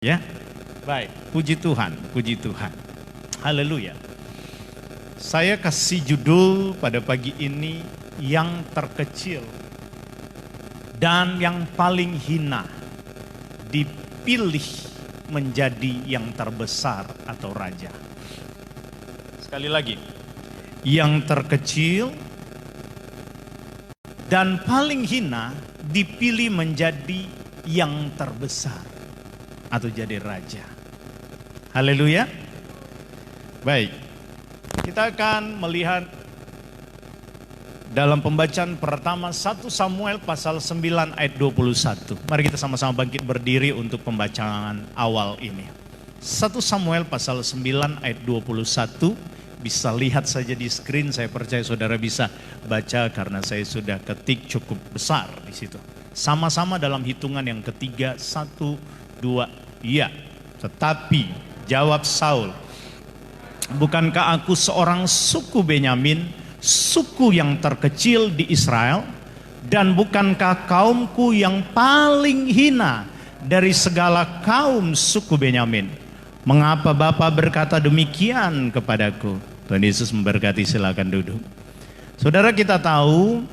Ya, baik. Puji Tuhan, puji Tuhan. Haleluya. Saya kasih judul pada pagi ini, yang terkecil dan yang paling hina dipilih menjadi yang terbesar atau raja. Sekali lagi, yang terkecil dan paling hina dipilih menjadi yang terbesar atau jadi raja. Haleluya. Baik, kita akan melihat dalam pembacaan pertama 1 Samuel pasal 9 ayat 21. Mari kita sama-sama bangkit berdiri untuk pembacaan awal ini. 1 Samuel pasal 9 ayat 21. Bisa lihat saja di screen, saya percaya saudara bisa baca karena saya sudah ketik cukup besar di situ. Sama-sama dalam hitungan yang ketiga, 1, 2, iya. Tetapi jawab Saul, bukankah aku seorang suku Benyamin, suku yang terkecil di Israel? Dan bukankah kaumku yang paling hina dari segala kaum suku Benyamin? Mengapa Bapa berkata demikian kepadaku? Tuhan Yesus memberkati, silakan duduk. Saudara, kita tahu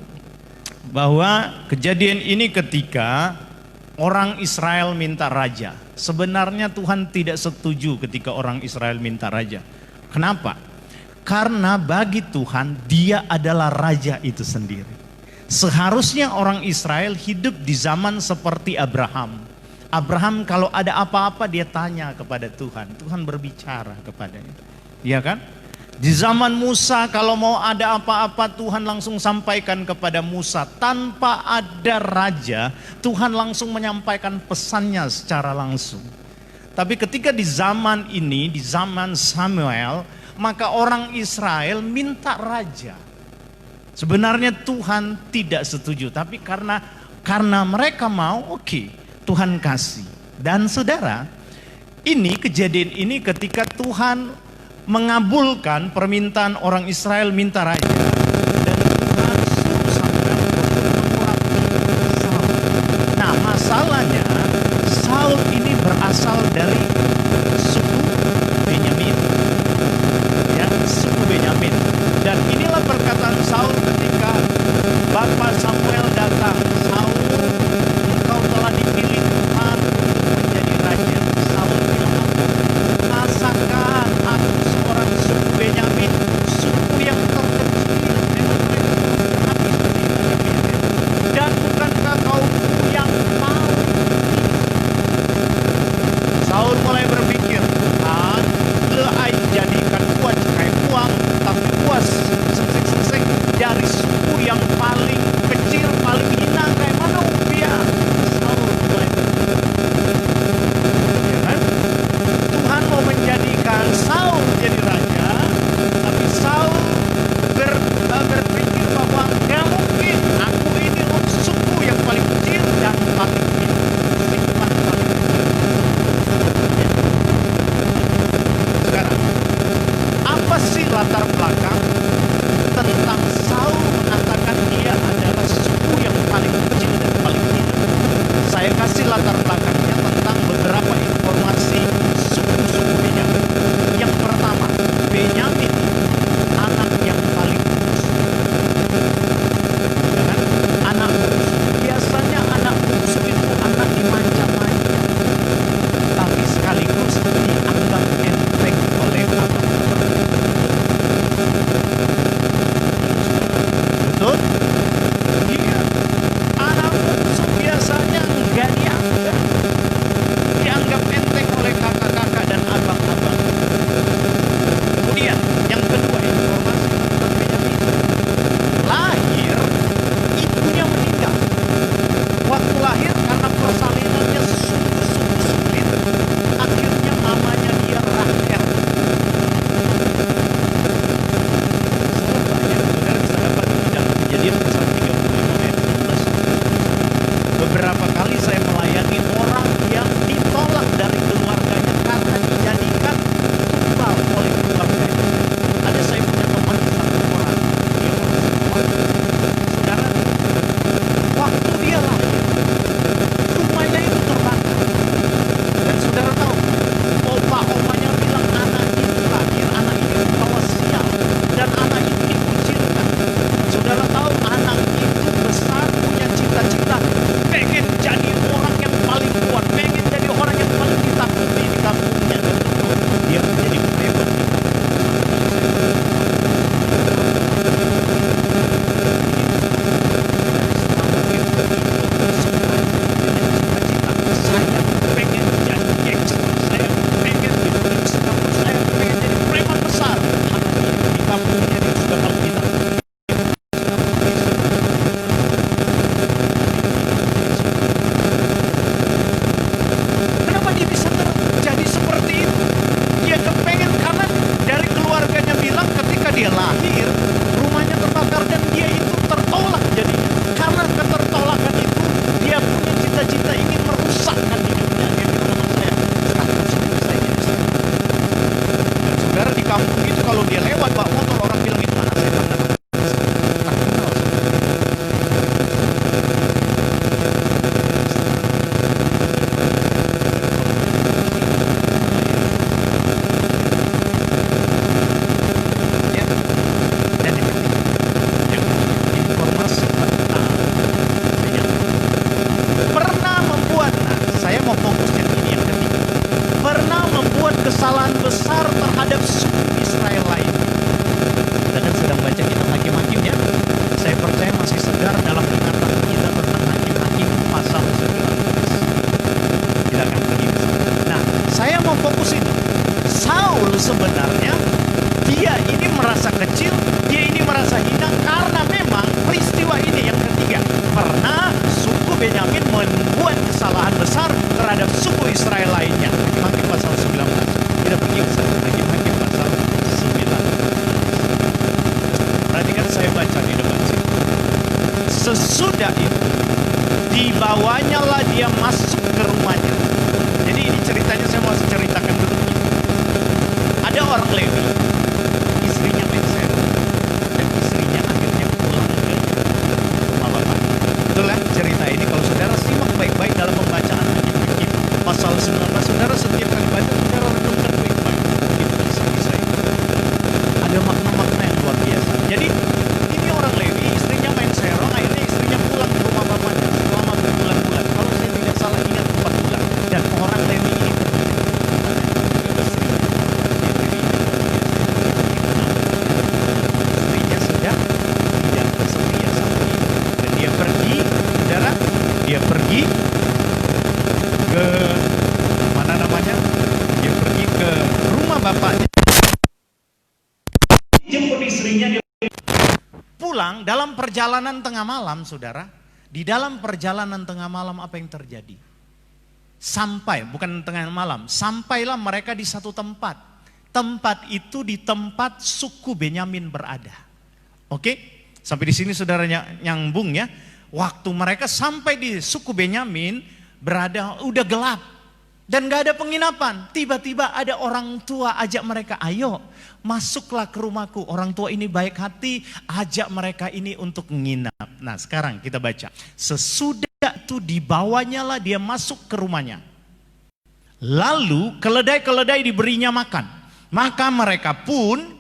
bahwa kejadian ini ketika orang Israel minta raja. Sebenarnya Tuhan tidak setuju ketika orang Israel minta raja. Kenapa? Karena bagi Tuhan dia adalah raja itu sendiri. Seharusnya orang Israel hidup di zaman seperti Abraham. Abraham kalau ada apa-apa dia tanya kepada Tuhan. Tuhan berbicara kepadanya. Iya kan? Di zaman Musa kalau mau ada apa-apa Tuhan langsung sampaikan kepada Musa. Tanpa ada raja, Tuhan langsung menyampaikan pesannya secara langsung. Tapi ketika di zaman ini, di zaman Samuel, maka orang Israel minta raja. Sebenarnya Tuhan tidak setuju, tapi karena mereka mau, oke, Tuhan kasih. Dan saudara, ini kejadian ini ketika Tuhan mengabulkan permintaan orang Israel minta raja, dan Tuhan suruh Samuel untuk Saul. Nah, masalahnya Saul ini berasal dari suku Benyamin, ya, suku Benyamin. Dan inilah perkataan Saul ketika Bapak Samuel datang. Saul, engkau telah dipilih Tuhan untuk menjadi raja. Saul bilang, masakan aku seorang suku Benyamin, suku yang terkecil bawa motor, orang bilang itu anak saya tak kenal. Pernah membuat, nah saya mau fokus yang ini yang ketiga, pernah membuat kesalahan besar terhadap suku Israel lain. Kita kan sedang baca kitab Hakim-Hakim ya. Saya percaya masih segar dalam ingatan kita tentang Hakim-Hakim pasal 19. Kita akan pergi ke sana. Nah, saya mau fokus ini. Saul sebenarnya dia ini merasa kecil, dia ini merasa hina karena memang peristiwa ini yang ketiga. Pernah suku Benyamin membuat kesalahan besar terhadap suku Israel lainnya. Hakim-Hakim pasal 19. Kita pergi ke sana. Hakim-Hakim pasal 19. Perhatikan saya baca di depan sini. Sesudah itu dibawanya lah dia masuk ke rumahnya. Jadi ini ceritanya saya mau ceritakan dulu. Ada orang Lewi, istrinya Mensero, dan istrinya akhirnya pulang ke rumah bapak. Itulah cerita ini, kalau saudara simak baik-baik dalam pembacaan Hakim-Hakim pasal 19, saudara setiap kali baca, saudara renungkan baik-baik. Itu kisah-kisah itu. Ada makna-makna yang luar biasa. Jadi ini orang Lewi, istrinya Mensero, akhirnya istrinya pulang ke rumah bapaknya selama berbulan-bulan. Kalau saya tidak salah ingat 4 bulan. Dan orang Lewi ini istrinya sudah tidak setia sama dia. Dan dia pergi, saudara, dia pergi ke mana namanya? Dia pergi ke rumah bapaknya. Jemput istrinya, dia pulang dalam perjalanan tengah malam, saudara. Di dalam perjalanan tengah malam apa yang terjadi? Sampai, bukan tengah malam, sampailah mereka di satu tempat. Tempat itu di tempat suku Benyamin berada. Oke? Sampai di sini saudara nyambung ya. Waktu mereka sampai di suku Benyamin berada, udah gelap. Dan gak ada penginapan. Tiba-tiba ada orang tua ajak mereka, ayo masuklah ke rumahku. Orang tua ini baik hati, ajak mereka ini untuk menginap. Nah sekarang kita baca. Sesudah itu dibawanya lah dia masuk ke rumahnya. Lalu keledai-keledai diberinya makan. Maka mereka pun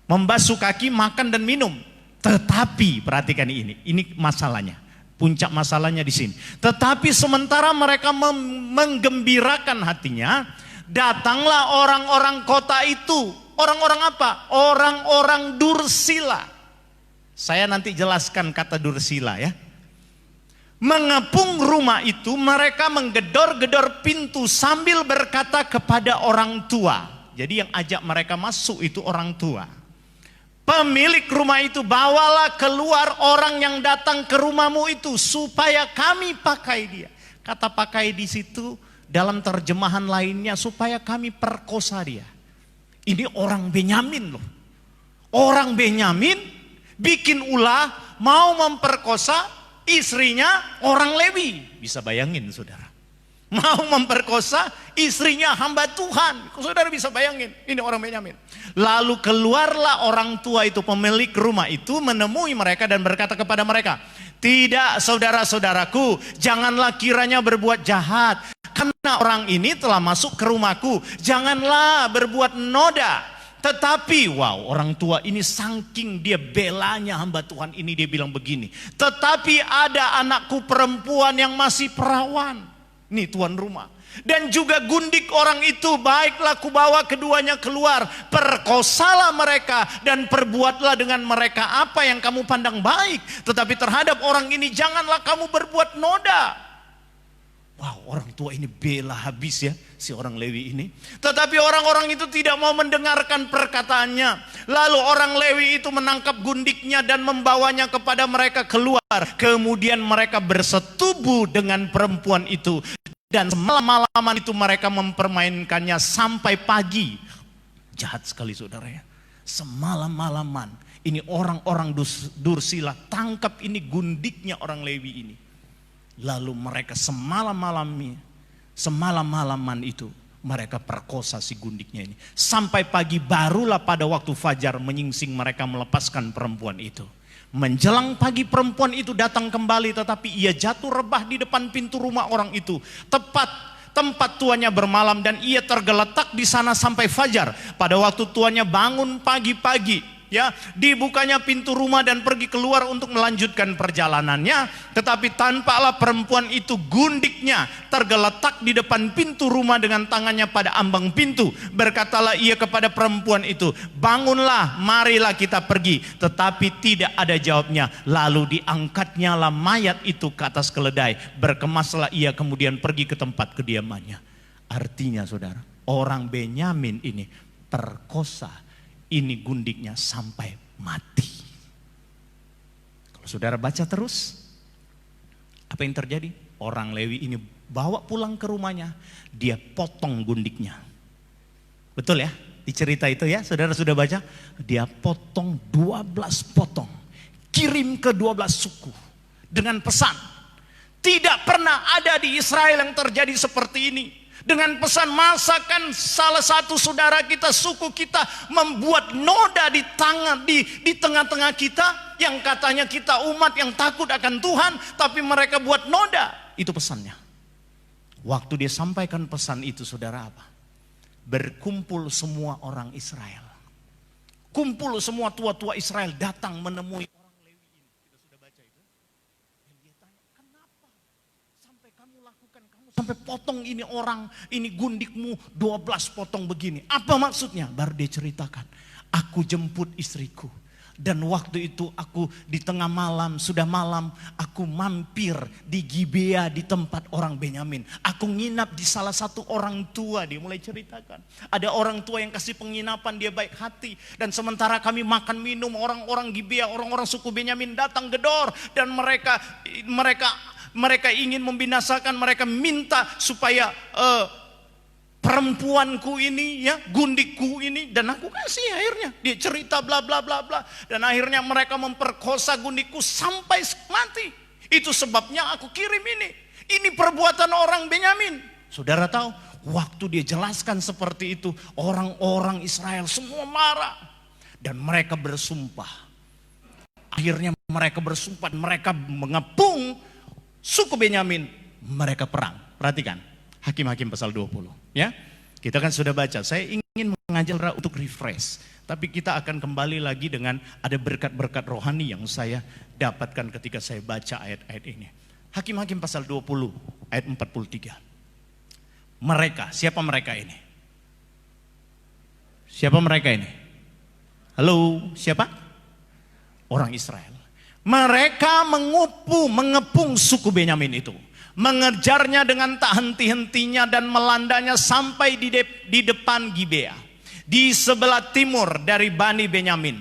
membasuh kaki, makan dan minum. Tetapi perhatikan ini masalahnya. Puncak masalahnya di sini. Tetapi sementara mereka menggembirakan hatinya, datanglah orang-orang kota itu. Orang-orang apa? Orang-orang Dursila. Saya nanti jelaskan kata Dursila ya. Mengepung rumah itu, mereka menggedor-gedor pintu sambil berkata kepada orang tua. Jadi yang ajak mereka masuk itu orang tua. Pemilik rumah itu, bawalah keluar orang yang datang ke rumahmu itu supaya kami pakai dia. Kata pakai di situ dalam terjemahan lainnya supaya kami perkosa dia. Ini orang Benyamin loh. Orang Benyamin bikin ulah mau memperkosa istrinya orang Lewi. Bisa bayangin saudara. Mau memperkosa istrinya hamba Tuhan. Saudara bisa bayangin, ini orang Benyamin. Lalu keluarlah orang tua itu, pemilik rumah itu menemui mereka dan berkata kepada mereka, tidak saudara-saudaraku, janganlah kiranya berbuat jahat. Karena orang ini telah masuk ke rumahku, janganlah berbuat noda. Tetapi wow, orang tua ini saking dia belanya hamba Tuhan ini, dia bilang begini, tetapi ada anakku perempuan yang masih perawan. Nih tuan rumah. Dan juga gundik orang itu, baiklah kubawa keduanya keluar, perkosalah mereka dan perbuatlah dengan mereka apa yang kamu pandang baik. Tetapi terhadap orang ini janganlah kamu berbuat noda. Wow, orang tua ini bela habis ya si orang Lewi ini. Tetapi orang-orang itu tidak mau mendengarkan perkataannya. Lalu orang Lewi itu menangkap gundiknya dan membawanya kepada mereka keluar. Kemudian mereka bersetubuh dengan perempuan itu. Dan semalam-malaman itu mereka mempermainkannya sampai pagi. Jahat sekali saudara ya. Semalam-malaman. Ini orang-orang Dursila tangkap ini gundiknya orang Lewi ini. Lalu mereka semalam-malaman itu Mereka perkosa si gundiknya ini. Sampai pagi barulah pada waktu fajar menyingsing mereka melepaskan perempuan itu. Menjelang pagi perempuan itu datang kembali, tetapi ia jatuh rebah di depan pintu rumah orang itu. Tepat tempat tuannya bermalam, dan ia tergeletak di sana sampai fajar. Pada waktu tuannya bangun pagi-pagi, ya, dibukanya pintu rumah dan pergi keluar untuk melanjutkan perjalanannya, tetapi tampaklah perempuan itu gundiknya tergeletak di depan pintu rumah dengan tangannya pada ambang pintu. Berkatalah ia kepada perempuan itu, bangunlah, marilah kita pergi. Tetapi tidak ada jawabnya. Lalu diangkatnya lah mayat itu ke atas keledai. Berkemaslah ia kemudian pergi ke tempat kediamannya. Artinya saudara, orang Benyamin ini perkosa ini gundiknya sampai mati. Kalau saudara baca terus, apa yang terjadi? Orang Lewi ini bawa pulang ke rumahnya, dia potong gundiknya. Betul ya? Di cerita itu ya, saudara sudah baca? Dia potong 12 potong, kirim ke 12 suku dengan pesan, tidak pernah ada di Israel yang terjadi seperti ini. Dengan pesan, masakan salah satu saudara kita, suku kita membuat noda di tengah-tengah kita, yang katanya kita umat yang takut akan Tuhan, tapi mereka buat noda. Itu pesannya. Waktu dia sampaikan pesan itu, saudara, apa? Berkumpul semua orang Israel. Kumpul semua tua-tua Israel datang menemui orang Lewi ini. Kita sudah baca itu. Dan dia tanya, kenapa sampai kamu lakukan, kamu sampai potong ini orang, ini gundikmu 12 potong begini. Apa maksudnya? Baru dia ceritakan, aku jemput istriku. Dan waktu itu aku di tengah malam, sudah malam, aku mampir di Gibea di tempat orang Benyamin. Aku nginap di salah satu orang tua, dia mulai ceritakan. Ada orang tua yang kasih penginapan, dia baik hati. Dan sementara kami makan minum, orang-orang Gibea, orang-orang suku Benyamin datang gedor. Dan mereka ingin membinasakan, mereka minta supaya perempuanku ini, ya, gundikku ini, dan aku kasih. Akhirnya dia cerita bla bla bla bla, dan akhirnya mereka memperkosa gundikku sampai mati. Itu sebabnya aku kirim ini perbuatan orang Benyamin. Saudara tahu, waktu dia jelaskan seperti itu, orang-orang Israel semua marah dan mereka bersumpah. Akhirnya mereka bersumpah, mereka mengepung suku Benyamin, mereka perang. Perhatikan Hakim-Hakim pasal 20, ya. Kita kan sudah baca. Saya ingin mengajar untuk refresh, tapi kita akan kembali lagi dengan ada berkat-berkat rohani yang saya dapatkan ketika saya baca ayat-ayat ini. Hakim-Hakim pasal 20 ayat 43. Mereka, siapa mereka ini? Siapa mereka ini? Halo, siapa? Orang Israel. Mereka mengepung suku Benyamin itu, mengejarnya dengan tak henti-hentinya dan melandanya sampai di depan Gibea, di sebelah timur dari Bani Benyamin.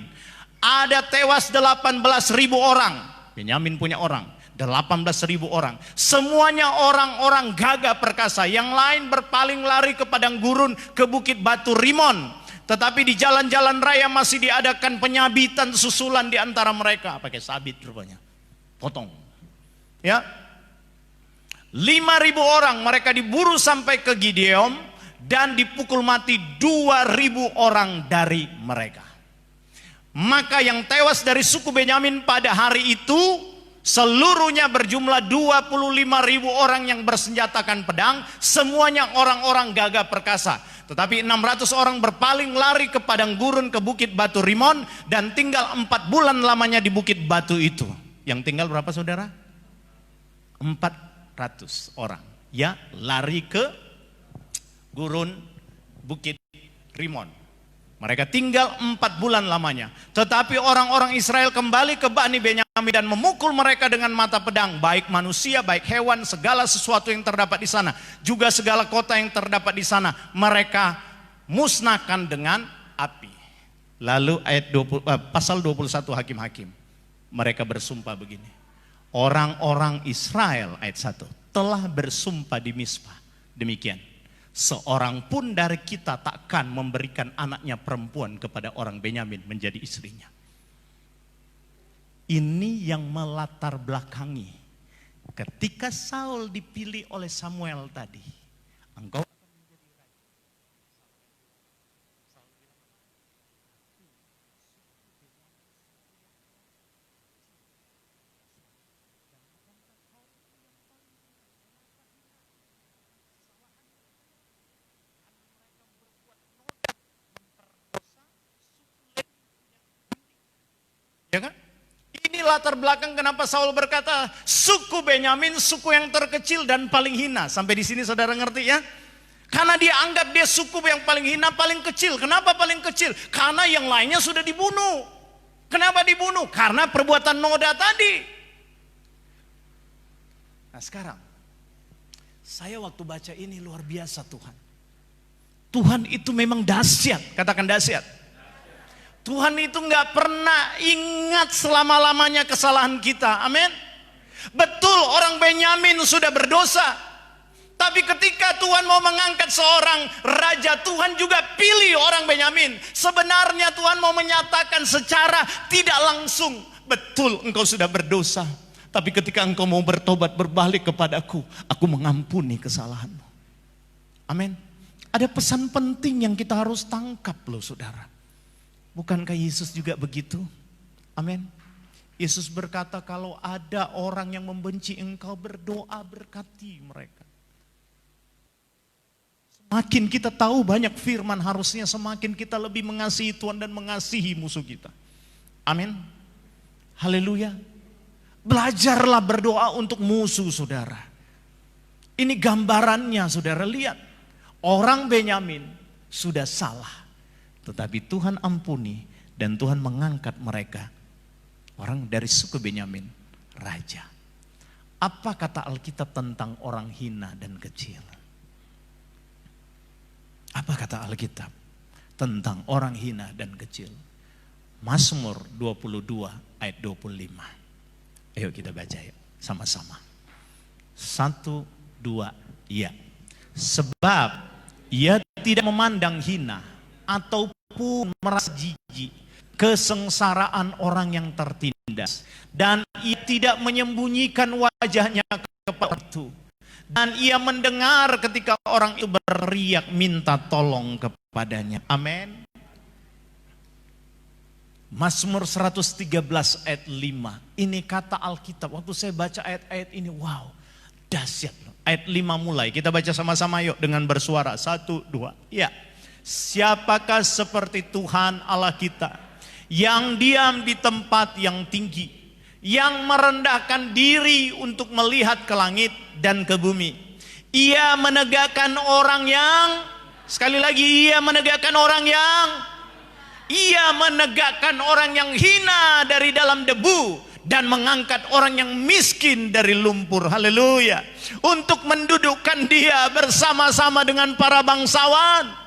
Ada tewas 18.000 orang. Benyamin punya orang 18.000 orang. Semuanya orang-orang gagah perkasa. Yang lain berpaling lari ke padang gurun, ke bukit batu Rimon. Tetapi di jalan-jalan raya masih diadakan penyabitan susulan di antara mereka. Pakai sabit rupanya, potong, ya. 5.000 orang mereka diburu sampai ke Gideon dan dipukul mati 2.000 orang dari mereka. Maka yang tewas dari suku Benyamin pada hari itu seluruhnya berjumlah 25.000 orang yang bersenjatakan pedang, semuanya orang-orang gagah perkasa. Tetapi 600 orang berpaling lari ke padang gurun, ke bukit batu Rimon, dan tinggal 4 bulan lamanya di bukit batu itu. Yang tinggal berapa saudara? 400 orang, ya, lari ke gurun bukit Rimon. Mereka tinggal 4 bulan lamanya. Tetapi orang-orang Israel kembali ke Bani Benyamin dan memukul mereka dengan mata pedang, baik manusia, baik hewan, segala sesuatu yang terdapat di sana, juga segala kota yang terdapat di sana mereka musnahkan dengan api. Lalu ayat 20, pasal 21 Hakim-Hakim, mereka bersumpah begini. Orang-orang Israel, ayat 1, telah bersumpah di Mizpah demikian, seorang pun dari kita takkan memberikan anaknya perempuan kepada orang Benyamin menjadi istrinya. Ini yang melatar belakangi ketika Saul dipilih oleh Samuel tadi. Engkau akan menjadi raja. latar belakang kenapa Saul berkata suku Benyamin, suku yang terkecil dan paling hina. Sampai di sini saudara ngerti ya? Karena dia anggap dia suku yang paling hina, paling kecil. Kenapa paling kecil? Karena yang lainnya sudah dibunuh. Kenapa dibunuh? Karena perbuatan noda tadi. Nah sekarang, saya waktu baca ini luar biasa Tuhan. Tuhan itu memang dahsyat, katakan dahsyat. Tuhan itu nggak pernah ingat selama-lamanya kesalahan kita, amin. Betul orang Benyamin sudah berdosa, tapi ketika Tuhan mau mengangkat seorang raja, Tuhan juga pilih orang Benyamin. Sebenarnya Tuhan mau menyatakan secara tidak langsung, betul engkau sudah berdosa, tapi ketika engkau mau bertobat berbalik kepadaku, aku mengampuni kesalahanmu. Amin. Ada pesan penting yang kita harus tangkap loh saudara. Bukankah Yesus juga begitu? Amin. Yesus berkata kalau ada orang yang membenci engkau, berdoa berkati mereka. Semakin kita tahu banyak firman, harusnya semakin kita lebih mengasihi Tuhan dan mengasihi musuh kita. Amin. Haleluya. Belajarlah berdoa untuk musuh saudara. Ini gambarannya saudara lihat. Orang Benyamin sudah salah. Tetapi Tuhan ampuni dan Tuhan mengangkat mereka. Orang dari suku Benyamin, raja. Apa kata Alkitab tentang orang hina dan kecil? Apa kata Alkitab tentang orang hina dan kecil? Mazmur 22 ayat 25. Ayo kita baca yuk sama-sama. 1, 2, ya. Sebab ia tidak memandang hina ataupun merasa jijik kesengsaraan orang yang tertindas, dan ia tidak menyembunyikan wajahnya kepada itu, dan ia mendengar ketika orang itu berteriak minta tolong kepadanya. Amin. Mazmur 113 ayat 5. Ini kata Alkitab. Waktu saya baca ayat-ayat ini, wow, dahsyat. Ayat 5 mulai, kita baca sama-sama yuk dengan bersuara. 1, 2, ya. Siapakah seperti Tuhan Allah kita, yang diam di tempat yang tinggi, yang merendahkan diri untuk melihat ke langit dan ke bumi. Ia menegakkan orang yang, sekali lagi, ia menegakkan orang yang hina dari dalam debu, dan mengangkat orang yang miskin dari lumpur. Haleluya. Untuk mendudukkan dia bersama-sama dengan para bangsawan.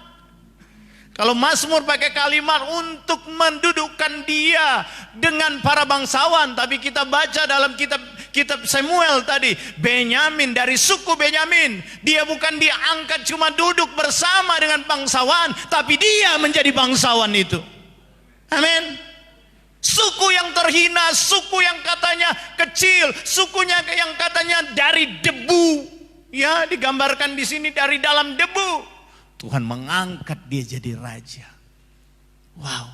Kalau Mazmur pakai kalimat untuk mendudukkan dia dengan para bangsawan, tapi kita baca dalam kitab Samuel tadi, Benyamin, dari suku Benyamin, dia bukan diangkat cuma duduk bersama dengan bangsawan, tapi dia menjadi bangsawan itu. Amin. Suku yang terhina, suku yang katanya kecil, sukunya yang katanya dari debu, ya digambarkan di sini dari dalam debu. Tuhan mengangkat dia jadi raja. Wow.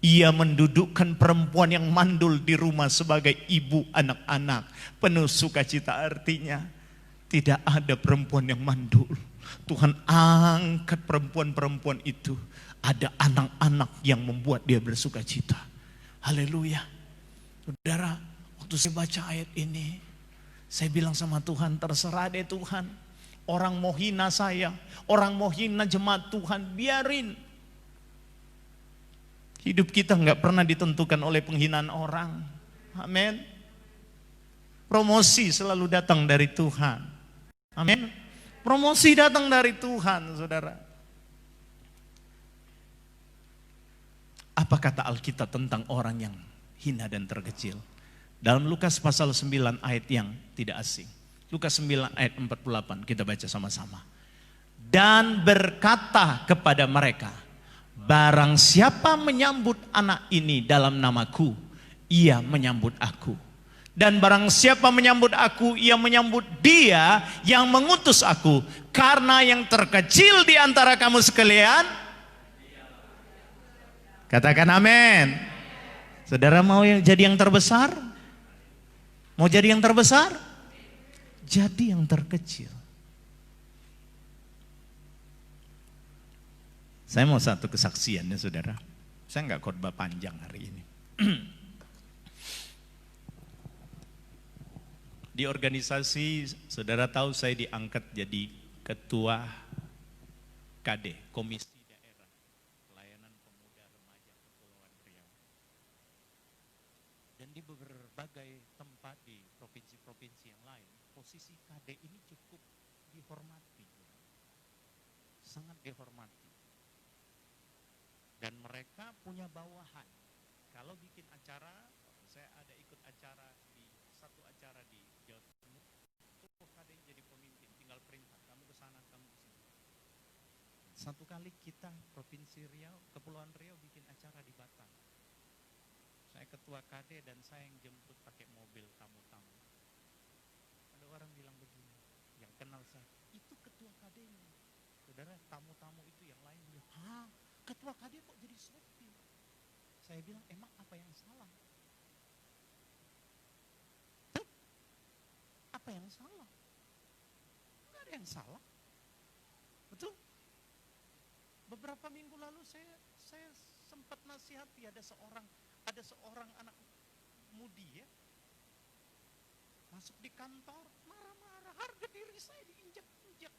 Ia mendudukkan perempuan yang mandul di rumah sebagai ibu anak-anak. Penuh sukacita, artinya tidak ada perempuan yang mandul. Tuhan angkat perempuan-perempuan itu. Ada anak-anak yang membuat dia bersukacita. Haleluya. Saudara, waktu saya baca ayat ini, saya bilang sama Tuhan, terserah deh Tuhan. Orang mau hina saya, orang mau hina jemaat Tuhan, biarin. Hidup kita nggak pernah ditentukan oleh penghinaan orang. Amin. Promosi selalu datang dari Tuhan. Amin. Promosi datang dari Tuhan, saudara. Apa kata Alkitab tentang orang yang hina dan terkecil? Dalam Lukas pasal 9 ayat yang tidak asing. Lukas 9 ayat 48, kita baca sama-sama. Dan berkata kepada mereka, barang siapa menyambut anak ini dalam namaku, ia menyambut aku. Dan barang siapa menyambut aku, ia menyambut dia yang mengutus aku. Karena yang terkecil di antara kamu sekalian, katakan amin. Saudara mau jadi yang terbesar? Mau jadi yang terbesar? Jadi yang terkecil. Saya mau satu kesaksian ya saudara. Saya nggak khotbah panjang hari ini. Di organisasi, saudara tahu saya diangkat jadi ketua KD, Komisi Daerah Pelayanan Pemuda Remaja Kepulauan Riau. Dan di berbagai tempat di provinsi-provinsi yang lain, posisi KD ini cukup dihormati, sangat dihormati. Dan mereka punya bawahan. Kalau bikin acara, saya ada ikut acara di satu acara di Jawa Timur, itu KD jadi pemimpin, tinggal perintah, kamu ke sana, kamu ke sini. Satu kali kita Provinsi Riau, Kepulauan Riau bikin acara di Batam. Saya ketua KD dan saya yang jemput pakai mobil tamu-tamu. Ada orang bilang begini, yang kenal saya, itu ketua KD-nya. Saudara, tamu-tamu itu yang lain bilang, hah, ketua KD kok jadi sopir? Saya bilang, emang apa yang salah? Apa yang salah? Enggak ada yang salah. Betul? Beberapa minggu lalu saya sempat nasihati ada seorang anak mudi ya. Masuk di kantor, marah-marah, harga diri saya diinjak-injak.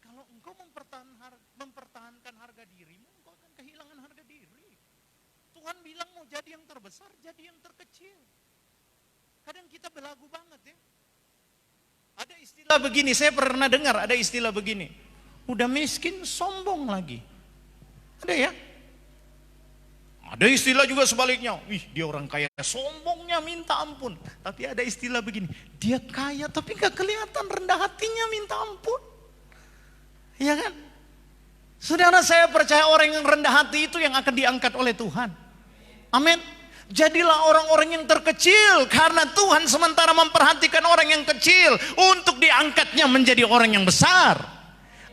Kalau engkau mempertahankan harga dirimu, engkau akan kehilangan harga diri. Tuhan bilang mau jadi yang terbesar, jadi yang terkecil. Kadang kita belagu banget ya. Ada istilah begini, saya pernah dengar ada istilah begini. Udah miskin, sombong lagi. Ada ya? Ada istilah juga sebaliknya. Wih, dia orang kaya, sombongnya minta ampun. Tapi ada istilah begini, dia kaya tapi gak kelihatan rendah hatinya minta ampun. Iya kan? Saudara, saya percaya orang yang rendah hati itu yang akan diangkat oleh Tuhan. Amin. Jadilah orang-orang yang terkecil karena Tuhan sementara memperhatikan orang yang kecil untuk diangkatnya menjadi orang yang besar.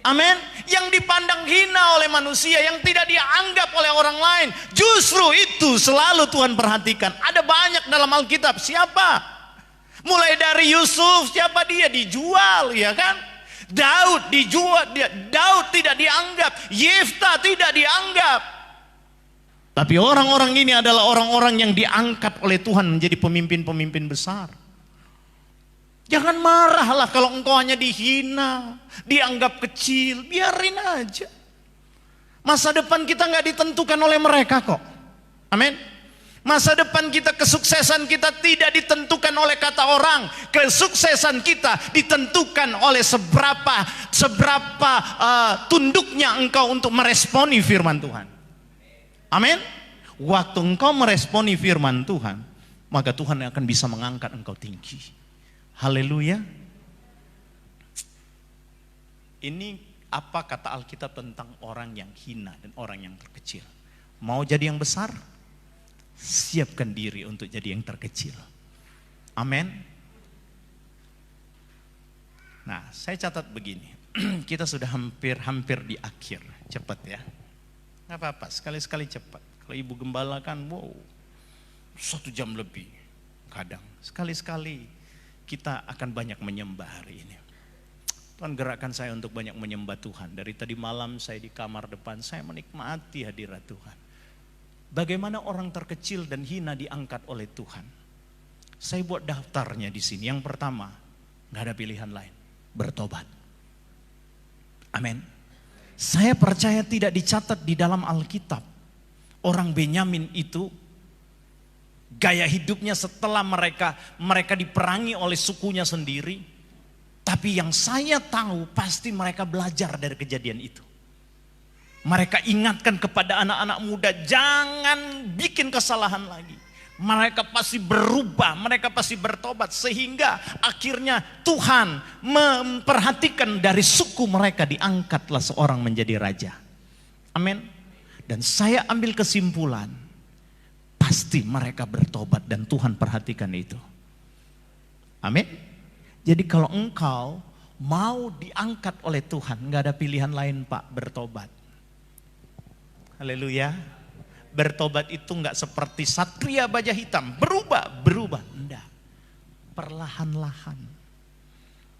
Amin. Yang dipandang hina oleh manusia, yang tidak dianggap oleh orang lain, justru itu selalu Tuhan perhatikan. Ada banyak dalam Alkitab. Siapa? Mulai dari Yusuf, siapa dia? Dijual, ya kan? Daud dijual, Daud tidak dianggap, Yefta tidak dianggap. Tapi orang-orang ini adalah orang-orang yang diangkat oleh Tuhan menjadi pemimpin-pemimpin besar. Jangan marahlah kalau engkau hanya dihina, dianggap kecil, biarin aja. Masa depan kita nggak ditentukan oleh mereka kok. Amin. Masa depan kita, kesuksesan kita tidak ditentukan oleh kata orang. Kesuksesan kita ditentukan oleh seberapa tunduknya engkau untuk meresponi firman Tuhan. Amin. Waktu engkau meresponi firman Tuhan, maka Tuhan akan bisa mengangkat engkau tinggi. Haleluya. Ini apa kata Alkitab tentang orang yang hina dan orang yang terkecil? Mau jadi yang besar? Siapkan diri untuk jadi yang terkecil. Amin. Nah, saya catat begini. Kita sudah hampir di akhir. Cepat ya. Gak apa-apa, sekali-sekali cepat. Kalau ibu gembala kan, wow, 1 jam lebih. Kadang, sekali-sekali kita akan banyak menyembah hari ini. Tuhan gerakkan saya untuk banyak menyembah Tuhan. Dari tadi malam saya di kamar depan, saya menikmati hadirat Tuhan. Bagaimana orang terkecil dan hina diangkat oleh Tuhan. Saya buat daftarnya di sini. Yang pertama, gak ada pilihan lain, bertobat. Amin. Saya percaya tidak dicatat di dalam Alkitab. Orang Benyamin itu gaya hidupnya setelah mereka diperangi oleh sukunya sendiri. Tapi yang saya tahu pasti mereka belajar dari kejadian itu. Mereka ingatkan kepada anak-anak muda, jangan bikin kesalahan lagi. Mereka pasti berubah, mereka pasti bertobat. Sehingga akhirnya Tuhan memperhatikan dari suku mereka, diangkatlah seorang menjadi raja. Amin. Dan saya ambil kesimpulan, pasti mereka bertobat dan Tuhan perhatikan itu. Amin. Jadi kalau engkau mau diangkat oleh Tuhan, gak ada pilihan lain Pak, bertobat. Haleluya. Bertobat itu enggak seperti satria baja hitam, berubah. Enggak. Perlahan-lahan.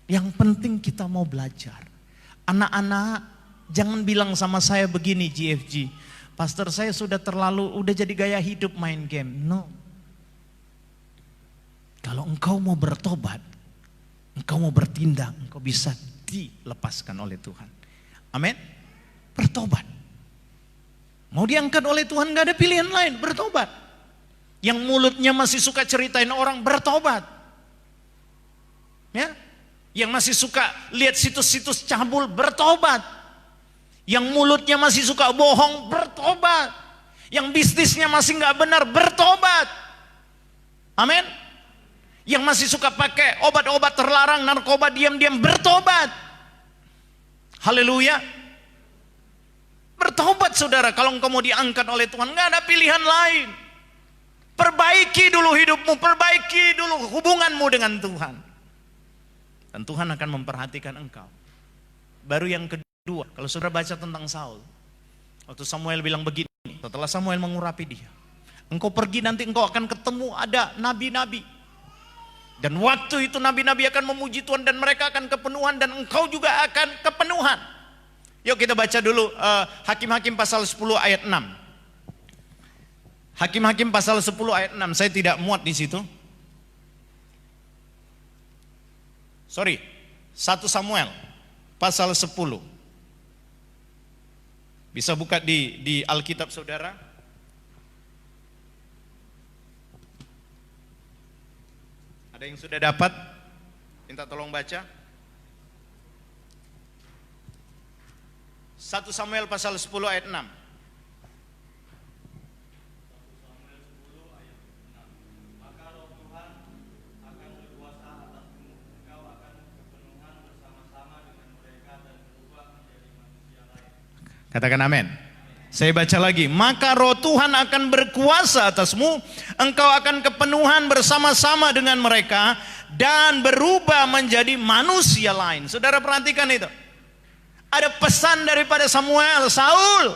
Yang penting kita mau belajar. Anak-anak, jangan bilang sama saya begini GFG, pastor saya udah jadi gaya hidup main game. No. Kalau engkau mau bertobat, engkau mau bertindak, engkau bisa dilepaskan oleh Tuhan. Amin. Bertobat. Mau diangkat oleh Tuhan, gak ada pilihan lain, bertobat. Yang mulutnya masih suka ceritain orang, bertobat. Ya, yang masih suka lihat situs-situs cabul, bertobat. Yang mulutnya masih suka bohong, bertobat. Yang bisnisnya masih gak benar, bertobat. Amin. Yang masih suka pakai obat-obat terlarang, narkoba, diam-diam, bertobat. Haleluya. Bertobat saudara, kalau engkau mau diangkat oleh Tuhan, gak ada pilihan lain. Perbaiki dulu hidupmu, perbaiki dulu hubunganmu dengan Tuhan. Dan Tuhan akan memperhatikan engkau. Baru yang kedua, kalau saudara baca tentang Saul, waktu Samuel bilang begini, setelah Samuel mengurapi dia, engkau pergi nanti engkau akan ketemu ada nabi-nabi. Dan waktu itu nabi-nabi akan memuji Tuhan dan mereka akan kepenuhan dan engkau juga akan kepenuhan. Yuk kita baca dulu Hakim-Hakim pasal 10 ayat 6. Hakim-Hakim pasal 10 ayat 6. Saya tidak muat di situ. Sorry, 1 Samuel pasal 10. Bisa buka di Alkitab saudara. Ada yang sudah dapat? Minta tolong baca. 1 Samuel pasal 10 ayat 6. Maka roh Tuhan akan berkuasa atasmu, engkau akan kepenuhan bersama-sama dengan mereka dan berubah menjadi manusia lain. Katakan amin. Saya baca lagi, maka roh Tuhan akan berkuasa atasmu, engkau akan kepenuhan bersama-sama dengan mereka dan berubah menjadi manusia lain. Saudara perhatikan itu. Ada pesan daripada Samuel, Saul,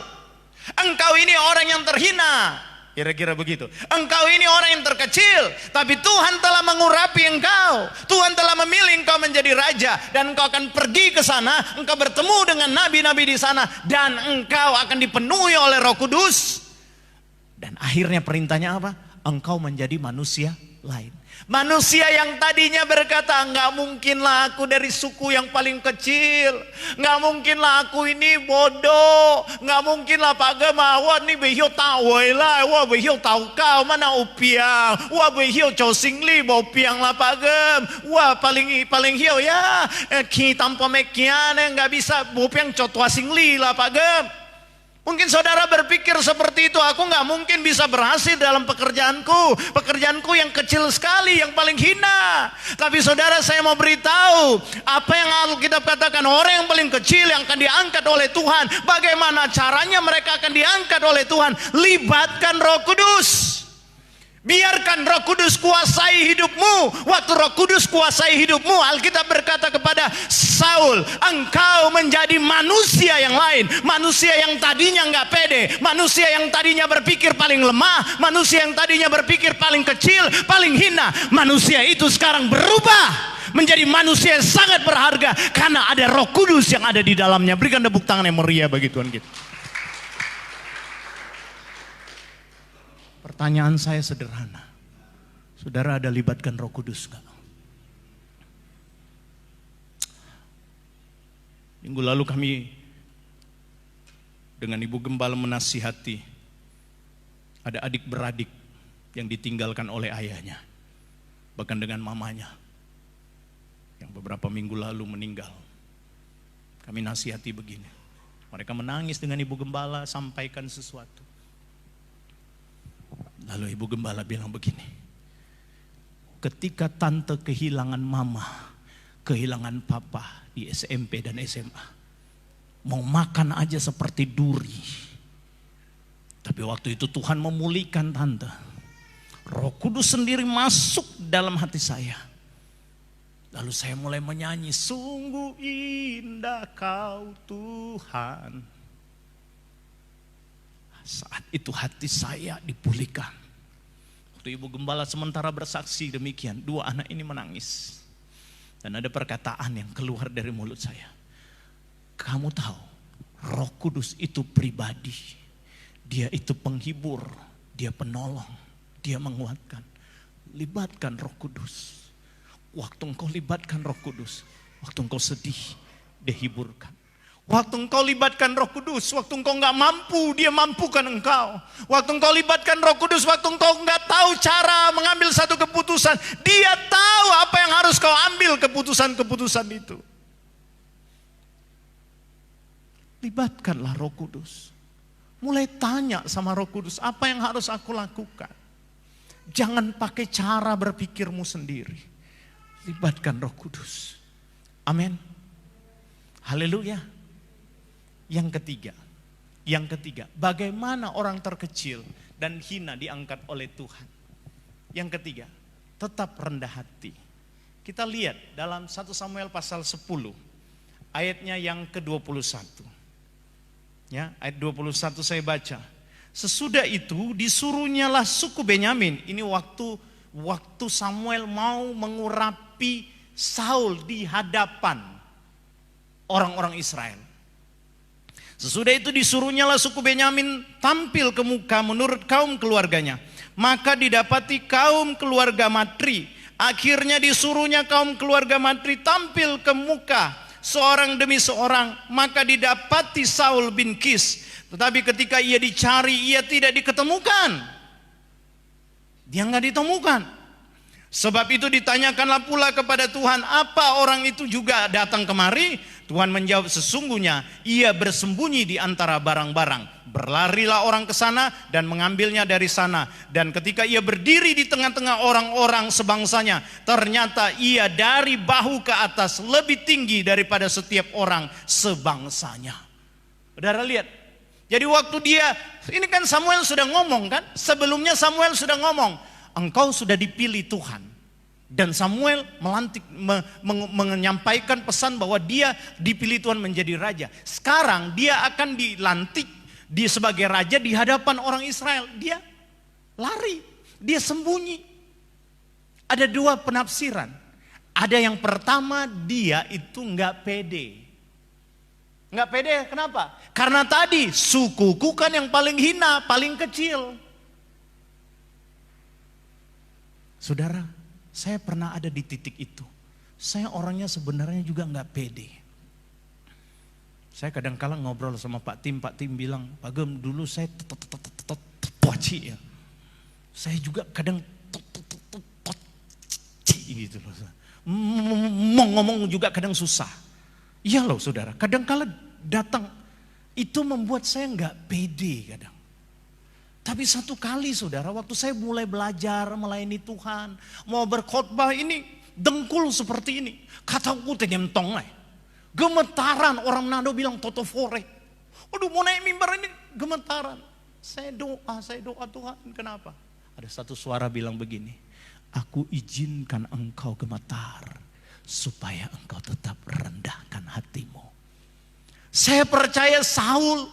engkau ini orang yang terhina. Kira-kira begitu. Engkau ini orang yang terkecil, tapi Tuhan telah mengurapi engkau. Tuhan telah memilih engkau menjadi raja dan engkau akan pergi ke sana, engkau bertemu dengan nabi-nabi di sana dan engkau akan dipenuhi oleh Roh Kudus. Dan akhirnya perintahnya apa? Engkau menjadi manusia lain. Manusia yang tadinya berkata, nggak mungkinlah aku dari suku yang paling kecil, nggak mungkinlah aku ini bodoh, nggak mungkinlah Pak Gema, wah ini behio tahu lah, wah behio tahu kau mana upiang, wah behio cow singli mau piang lah Pak Gem, wah paling hio ya, tanpa mekian nggak bisa bopiang cow tua singli lah Pak Gem. Mungkin saudara berpikir seperti itu, aku nggak mungkin bisa berhasil dalam pekerjaanku yang kecil sekali, yang paling hina. Tapi saudara, saya mau beritahu, apa yang Alkitab katakan, orang yang paling kecil yang akan diangkat oleh Tuhan, bagaimana caranya mereka akan diangkat oleh Tuhan? Libatkan Roh Kudus. Biarkan Roh Kudus kuasai hidupmu. Waktu Roh Kudus kuasai hidupmu, Alkitab berkata kepada Saul, engkau menjadi manusia yang lain. Manusia yang tadinya nggak pede, manusia yang tadinya berpikir paling lemah, manusia yang tadinya berpikir paling kecil, paling hina. Manusia itu sekarang berubah menjadi manusia yang sangat berharga karena ada Roh Kudus yang ada di dalamnya. Berikan tepuk tangan yang meriah bagi Tuhan kita. Pertanyaan saya sederhana, saudara ada libatkan Roh Kudus gak? Minggu lalu kami dengan Ibu Gembala menasihati, ada adik beradik yang ditinggalkan oleh ayahnya, bahkan dengan mamanya, yang beberapa minggu lalu meninggal. Kami nasihati begini, mereka menangis dengan Ibu Gembala, sampaikan sesuatu. Lalu Ibu Gembala bilang begini, ketika tante kehilangan mama, kehilangan papa di SMP dan SMA, mau makan aja seperti duri. Tapi waktu itu Tuhan memulihkan tante. Roh Kudus sendiri masuk dalam hati saya. Lalu saya mulai menyanyi, sungguh indah kau Tuhan. Saat itu hati saya dipulihkan. Waktu Ibu Gembala sementara bersaksi demikian, dua anak ini menangis. Dan ada perkataan yang keluar dari mulut saya. Kamu tahu, Roh Kudus itu pribadi. Dia itu penghibur, dia penolong, dia menguatkan. libatkan Roh Kudus. Waktu engkau libatkan Roh Kudus, waktu engkau sedih, dia hiburkan. Waktu engkau libatkan Roh Kudus, waktu engkau nggak mampu, dia mampukan engkau. Waktu engkau libatkan Roh Kudus, waktu engkau nggak tahu cara mengambil satu keputusan, dia tahu apa yang harus kau ambil keputusan-keputusan itu. Libatkanlah Roh Kudus. Mulai tanya sama Roh Kudus, apa yang harus aku lakukan? Jangan pakai cara berpikirmu sendiri. Libatkan Roh Kudus. Amin. Haleluya. Yang ketiga, bagaimana orang terkecil dan hina diangkat oleh Tuhan. Yang ketiga, tetap rendah hati. Kita lihat dalam 1 Samuel pasal 10, ayatnya yang ke-21. Ya, ayat 21 saya baca. Sesudah itu disuruhnyalah suku Benyamin. Ini waktu Samuel mau mengurapi Saul di hadapan orang-orang Israel. Sesudah itu disuruhnyalah suku Benyamin tampil ke muka menurut kaum keluarganya. Maka didapati kaum keluarga Matri. Akhirnya disuruhnya kaum keluarga Matri tampil ke muka seorang demi seorang. Maka didapati Saul bin Kis. Tetapi ketika ia dicari, ia tidak diketemukan. Dia nggak ditemukan. Sebab itu ditanyakanlah pula kepada Tuhan, apa orang itu juga datang kemari? Tuhan menjawab, sesungguhnya ia bersembunyi di antara barang-barang. Berlarilah orang ke sana dan mengambilnya dari sana. Dan ketika ia berdiri di tengah-tengah orang-orang sebangsanya, ternyata ia dari bahu ke atas lebih tinggi daripada setiap orang sebangsanya. Saudara lihat. Jadi waktu ini kan Samuel sudah ngomong kan? Sebelumnya Samuel sudah ngomong, engkau sudah dipilih Tuhan. Dan Samuel menyampaikan pesan bahwa dia dipilih Tuhan menjadi raja. Sekarang dia akan dilantik dia sebagai raja di hadapan orang Israel. Dia lari, dia sembunyi. Ada dua penafsiran. Ada yang pertama, dia itu nggak pede. Nggak pede kenapa? Karena tadi sukuku kan yang paling hina, paling kecil. Saudara, saya pernah ada di titik itu. Saya orangnya sebenarnya juga nggak pede. Saya kadang-kala ngobrol sama Pak Tim bilang, Pak Gem dulu saya poci ya. Saya juga kadang gitu loh. Mau ngomong juga kadang susah. Iya loh saudara, kadang-kala datang itu membuat saya nggak pede kadang. Tapi satu kali saudara, waktu saya mulai belajar melayani Tuhan, mau berkhotbah ini dengkul seperti ini. Kataku tenyemtong lah. Gemetaran, orang Manado bilang totofore. Aduh mau naik mimbar ini gemetaran. Saya doa Tuhan, kenapa? Ada satu suara bilang begini, aku izinkan engkau gemetar supaya engkau tetap rendahkan hatimu. Saya percaya Saul,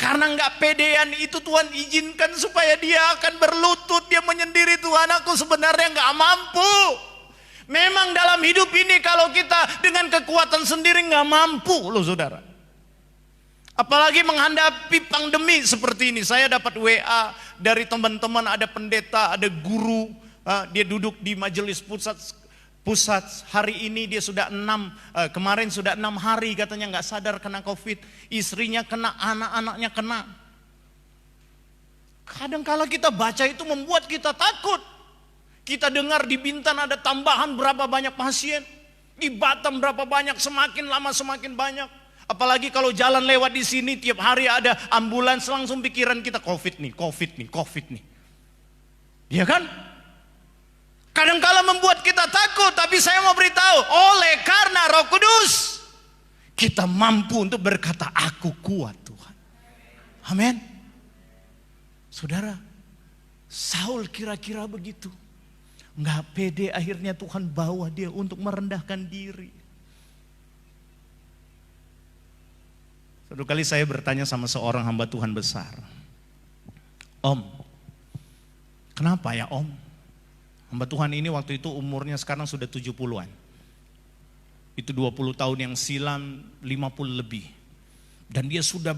karena nggak pedean itu Tuhan izinkan supaya dia akan berlutut, dia menyendiri, Tuhan aku sebenarnya nggak mampu. Memang dalam hidup ini kalau kita dengan kekuatan sendiri nggak mampu loh saudara. Apalagi menghadapi pandemi seperti ini. Saya dapat WA dari teman-teman, ada pendeta, ada guru, dia duduk di majelis pusat hari ini dia sudah kemarin sudah 6 hari katanya nggak sadar kena COVID, istrinya kena, anak-anaknya kena. Kadang-kala kita baca itu membuat kita takut. Kita dengar di Bintan ada tambahan berapa banyak pasien, di Batam berapa banyak, semakin lama semakin banyak. Apalagi kalau jalan lewat di sini tiap hari ada ambulans, langsung pikiran kita COVID nih. Iya kan? Kadang-kala membuat kita takut, tapi saya mau beritahu, oleh karena Roh Kudus, kita mampu untuk berkata, aku kuat Tuhan. Amin. Saudara, Saul kira-kira begitu. Nggak pede, akhirnya Tuhan bawa dia untuk merendahkan diri. Suatu kali saya bertanya sama seorang hamba Tuhan besar. Om, kenapa ya Om? Hamba Tuhan ini waktu itu umurnya sekarang sudah 70-an. Itu 20 tahun yang silam, 50 lebih. Dan dia sudah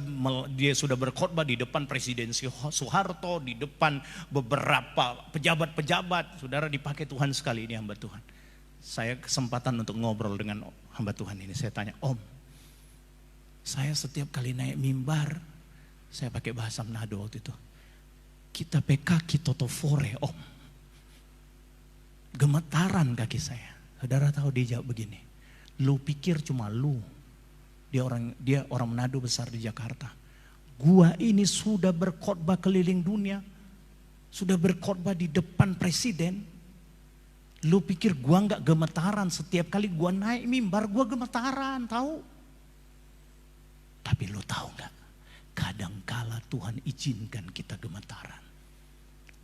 berkhotbah di depan Presiden Soeharto, di depan beberapa pejabat-pejabat. Saudara, dipakai Tuhan sekali ini hamba Tuhan. Saya kesempatan untuk ngobrol dengan hamba Tuhan ini. Saya tanya, Om, saya setiap kali naik mimbar, saya pakai bahasa Manado waktu itu, kita kaki totofore, Om. Gemetaran kaki saya. Saudara tahu dia jawab begini, lu pikir cuma lu. Dia orang Manado besar di Jakarta. Gua ini sudah berkhotbah keliling dunia, sudah berkhotbah di depan presiden. Lu pikir gua nggak gemetaran? Setiap kali gua naik mimbar gua gemetaran, tahu? Tapi lu tahu nggak? Kadangkala Tuhan izinkan kita gemetaran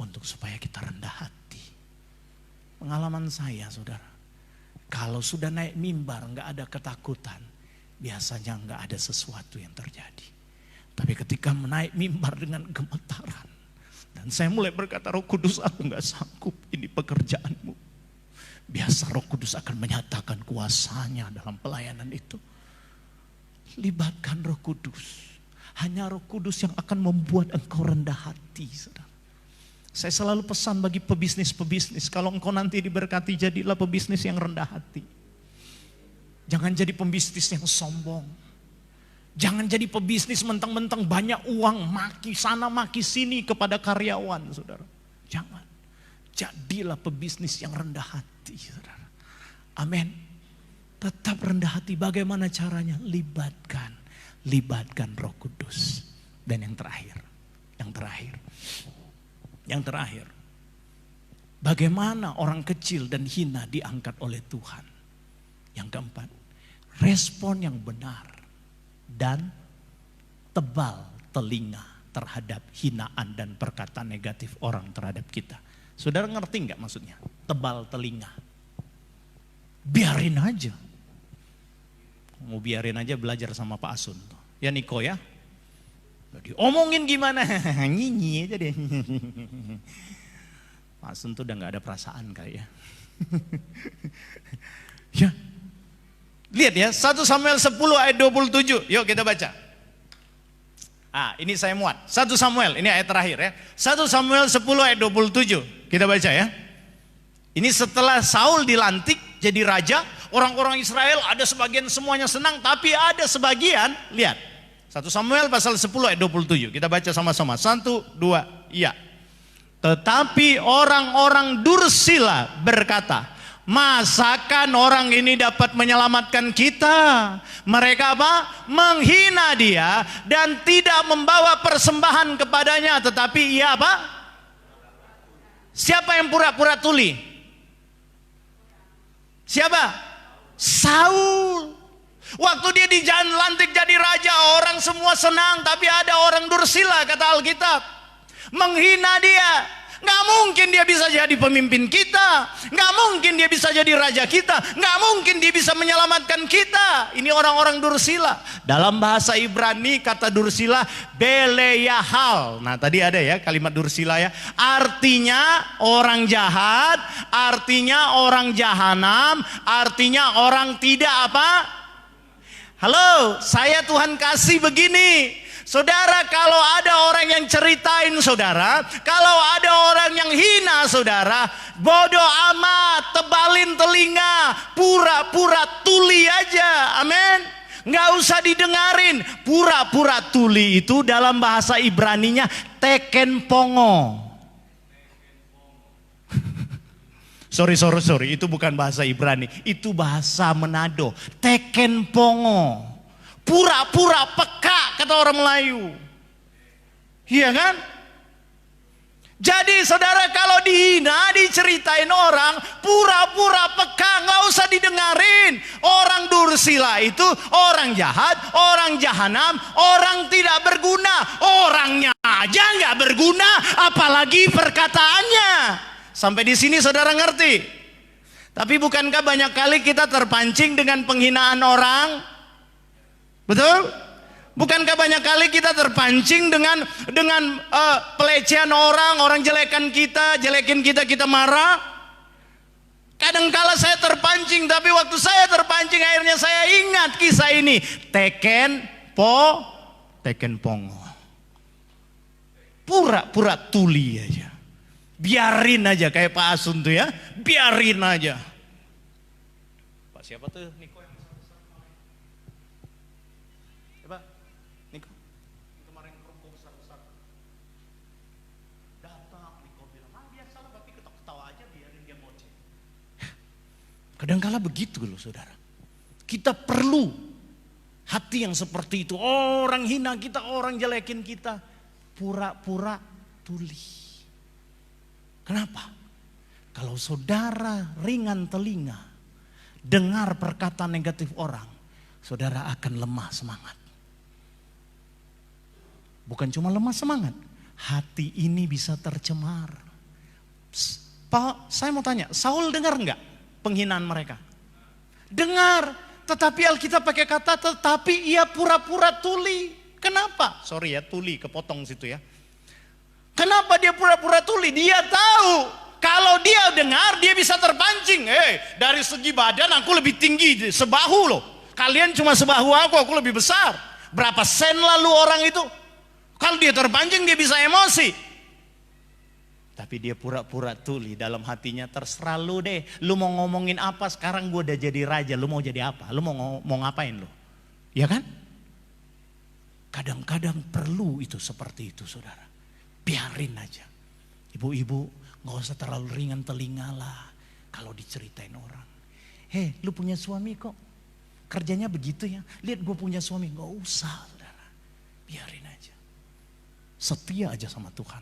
untuk supaya kita rendah hati. Pengalaman saya, saudara, kalau sudah naik mimbar nggak ada ketakutan, biasanya nggak ada sesuatu yang terjadi. Tapi ketika menaik mimbar dengan gemetaran, dan saya mulai berkata, Roh Kudus, aku nggak sanggup, ini pekerjaanmu. Biasa Roh Kudus akan menyatakan kuasanya dalam pelayanan itu. Libatkan Roh Kudus. Hanya Roh Kudus yang akan membuat engkau rendah hati, saudara. Saya selalu pesan bagi pebisnis-pebisnis, kalau engkau nanti diberkati, jadilah pebisnis yang rendah hati. Jangan jadi pebisnis yang sombong. Jangan jadi pebisnis mentang-mentang banyak uang, maki sana maki sini kepada karyawan, saudara. Jangan. Jadilah pebisnis yang rendah hati, saudara. Amin. Tetap rendah hati. Bagaimana caranya? Libatkan Roh Kudus. Dan yang terakhir, bagaimana orang kecil dan hina diangkat oleh Tuhan. Yang keempat, respon yang benar dan tebal telinga terhadap hinaan dan perkataan negatif orang terhadap kita. Saudara ngerti nggak maksudnya? Tebal telinga. Biarin aja. Mau biarin aja, belajar sama Pak Asun. Ya Niko ya. Jadi omongin gimana? Nyinyi aja deh. Pak Asun tuh udah gak ada perasaan kali ya. Ya. Lihat ya, 1 Samuel 10 ayat 27. Yuk kita baca. Ini saya muat. 1 Samuel, ini ayat terakhir ya. 1 Samuel 10 ayat 27. Kita baca ya. Ini setelah Saul dilantik jadi raja, orang-orang Israel ada sebagian semuanya senang, tapi ada sebagian, lihat. 1 Samuel pasal 10 ayat 27. Kita baca sama-sama. 1, 2, iya. Tetapi orang-orang dursila berkata, masakan orang ini dapat menyelamatkan kita? Mereka apa? Menghina dia dan tidak membawa persembahan kepadanya, tetapi ia apa? Siapa yang pura-pura tuli? Siapa? Saul. Waktu dia dilantik jadi raja, orang semua senang, tapi ada orang dursila, kata Alkitab, menghina dia. Gak mungkin dia bisa jadi pemimpin kita, gak mungkin dia bisa jadi raja kita, gak mungkin dia bisa menyelamatkan kita. Ini orang-orang dursila. Dalam bahasa Ibrani kata dursila beleyahal. Nah tadi ada ya kalimat dursila ya. Artinya orang jahat, artinya orang jahanam, artinya orang tidak apa? Halo, saya Tuhan kasih begini. Saudara, kalau ada orang yang ceritain saudara, kalau ada orang yang hina saudara, bodoh amat, tebalin telinga, pura-pura tuli aja. Amin. Nggak usah didengarin. Pura-pura tuli itu dalam bahasa Ibraninya teken pongo. Sorry, itu bukan bahasa Ibrani, itu bahasa Manado. Teken pongo, pura-pura peka kata orang Melayu. Iya kan? Jadi saudara, kalau dihina, diceritain orang, pura-pura peka, nggak usah didengarin. Orang dursila itu orang jahat, orang jahanam, orang tidak berguna. Orangnya aja nggak berguna, apalagi perkataannya. Sampai di sini saudara ngerti? Tapi bukankah banyak kali kita terpancing dengan penghinaan orang? Betul? Bukankah banyak kali kita terpancing dengan pelecehan orang jelekin kita, kita marah? Kadangkala saya terpancing, tapi waktu saya terpancing akhirnya saya ingat kisah ini. Teken teken pongo. Pura-pura tuli aja. Biarin aja kayak Pak Asun tuh ya. Biarin aja. Pak siapa tuh? Niko yang besar-besar. Coba, Niko. Kemarin rokok besar-besar. Datang, Niko bilang, biasa lah tapi ketawa-ketawa aja biarin dia ngoceh. Kadang-kala begitu loh saudara. Kita perlu hati yang seperti itu. Orang hina kita, orang jelekin kita. Pura-pura tuli. Kenapa? Kalau saudara ringan telinga, dengar perkataan negatif orang, saudara akan lemah semangat. Bukan cuma lemah semangat, hati ini bisa tercemar. Saya mau tanya, Saul dengar enggak penghinaan mereka? Dengar, tetapi Alkitab pakai kata tetapi ia pura-pura tuli. Kenapa? Sorry ya, tuli kepotong situ ya. Kenapa dia pura-pura tuli? Dia tahu kalau dia dengar dia bisa terpancing. Dari segi badan aku lebih tinggi sebahu loh. Kalian cuma sebahu aku lebih besar. Berapa sen lalu orang itu? Kalau dia terpancing dia bisa emosi. Tapi dia pura-pura tuli dalam hatinya, terserah lu deh. Lu mau ngomongin apa sekarang gue udah jadi raja. Lu mau jadi apa? Lu mau ngapain lu? Ya kan? Kadang-kadang perlu itu seperti itu saudara. Biarin aja. Ibu-ibu gak usah terlalu ringan telinga lah kalau diceritain orang. Lu punya suami kok kerjanya begitu ya. Lihat gue punya suami. Gak usah saudara. Biarin aja. Setia aja sama Tuhan.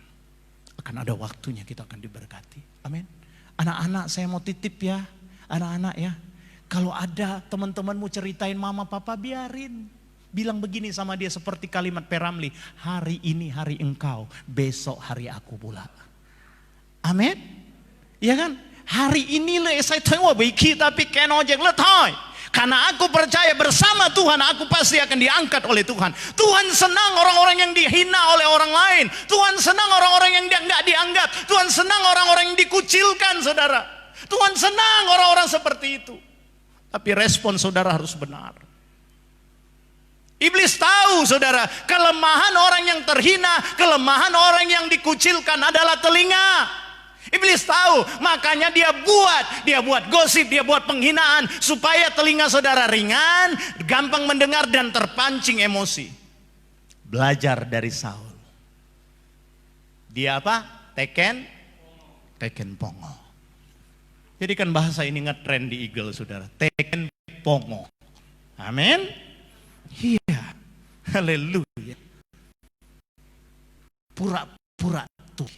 Akan ada waktunya kita akan diberkati. Amin. Anak-anak saya mau titip ya. Anak-anak ya. Kalau ada teman-temanmu ceritain mama papa biarin. Bilang begini sama dia seperti kalimat Peramli. Hari ini hari engkau, besok hari aku pula. Amin. Ya kan? Hari ini saya tengok baiki tapi kenojek letai. Karena aku percaya bersama Tuhan aku pasti akan diangkat oleh Tuhan. Tuhan senang orang-orang yang dihina oleh orang lain. Tuhan senang orang-orang yang nggak dianggap. Tuhan senang orang-orang yang dikucilkan saudara. Tuhan senang orang-orang seperti itu. Tapi respon saudara harus benar. Iblis tahu saudara, kelemahan orang yang terhina, kelemahan orang yang dikucilkan adalah telinga. Iblis tahu, makanya dia buat gosip, dia buat penghinaan supaya telinga saudara ringan, gampang mendengar dan terpancing emosi. Belajar dari Saul. Dia apa? Teken pongo. Jadi kan bahasa ini ngetrend di Eagle saudara, teken pongo. Amin. Iya, haleluya. Pura-pura tuli.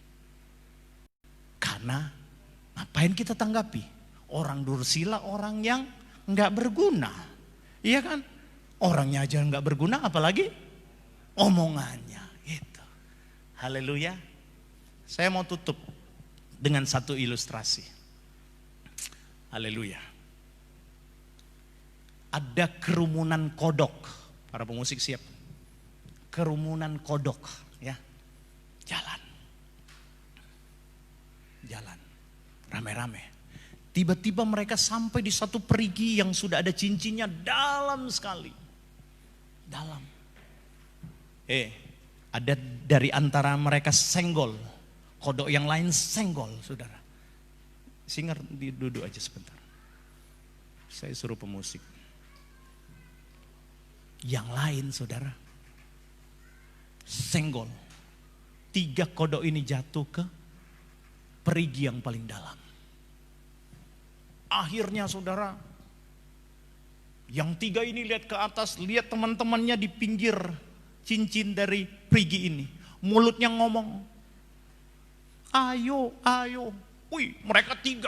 Karena ngapain kita tanggapi? Orang dursila orang yang nggak berguna. Iya kan? Orangnya aja nggak berguna apalagi omongannya. Gitu. Haleluya. Saya mau tutup dengan satu ilustrasi. Haleluya. Ada kerumunan kodok. Para pemusik siap. Kerumunan kodok ya. Jalan. Rame-rame. Tiba-tiba mereka sampai di satu perigi yang sudah ada cincinnya dalam sekali. Dalam. Ada dari antara mereka senggol. Kodok yang lain senggol saudara. Singer duduk aja sebentar. Saya suruh pemusik. Yang lain saudara senggol. 3 kodok ini jatuh ke perigi yang paling dalam. Akhirnya saudara yang 3 ini lihat ke atas, lihat teman-temannya di pinggir cincin dari perigi ini. Mulutnya ngomong, ayo. Wih, mereka 3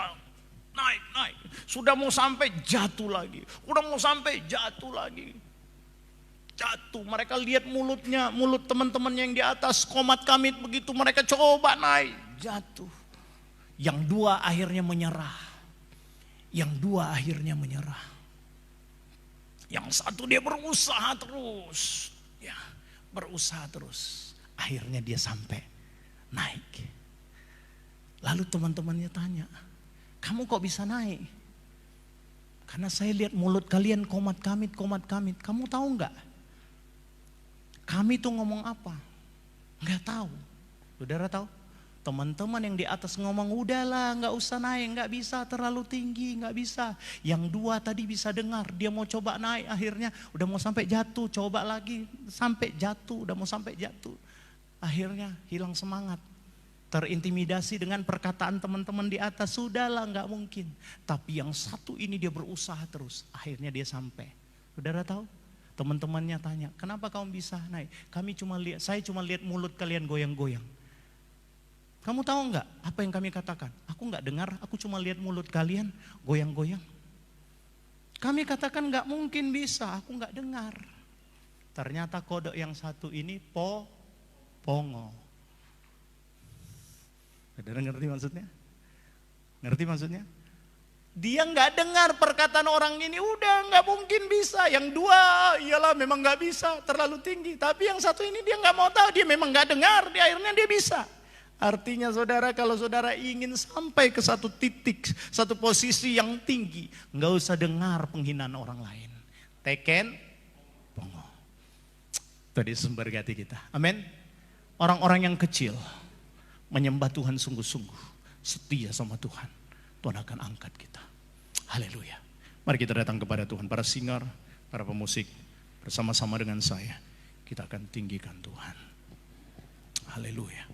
naik. Sudah mau sampai jatuh lagi. Jatuh, mereka lihat mulutnya, mulut teman-temannya yang di atas komat kamit begitu, mereka coba naik, jatuh. Yang 2 akhirnya menyerah. Yang 1 dia berusaha terus. Akhirnya dia sampai naik. Lalu teman-temannya tanya, kamu kok bisa naik? Karena saya lihat mulut kalian komat kamit. Kamu tahu enggak? kami tuh ngomong apa? Nggak tahu. Saudara tahu? Teman-teman yang di atas ngomong, udahlah nggak usah naik, nggak bisa, terlalu tinggi, nggak bisa. Yang dua tadi bisa dengar, dia mau coba naik, akhirnya udah mau sampai jatuh, coba lagi sampai jatuh, udah mau sampai jatuh. Akhirnya hilang semangat, terintimidasi dengan perkataan teman-teman di atas, sudahlah nggak mungkin. Tapi yang satu ini dia berusaha terus, akhirnya dia sampai. Saudara tahu? Teman-temannya tanya, kenapa kamu bisa naik? Saya cuma lihat mulut kalian goyang-goyang. Kamu tahu nggak apa yang kami katakan? Aku nggak dengar, aku cuma lihat mulut kalian goyang-goyang. Kami katakan nggak mungkin bisa, aku nggak dengar. Ternyata kodok yang satu ini pongo. Saudara ngerti maksudnya? Ngerti maksudnya? Dia nggak dengar perkataan orang ini, udah nggak mungkin bisa. Yang dua, iyalah memang nggak bisa, terlalu tinggi. Tapi yang satu ini dia nggak mau tahu, dia memang nggak dengar, akhirnya dia bisa. Artinya saudara, kalau saudara ingin sampai ke satu titik, satu posisi yang tinggi, nggak usah dengar penghinaan orang lain. Teken, pongo. Tadi sumber hati kita. Amin. Orang-orang yang kecil menyembah Tuhan sungguh-sungguh, setia sama Tuhan, Tuhan akan angkat kita. Haleluya. Mari kita datang kepada Tuhan, para singer, para pemusik, bersama-sama dengan saya, kita akan tinggikan Tuhan. Haleluya.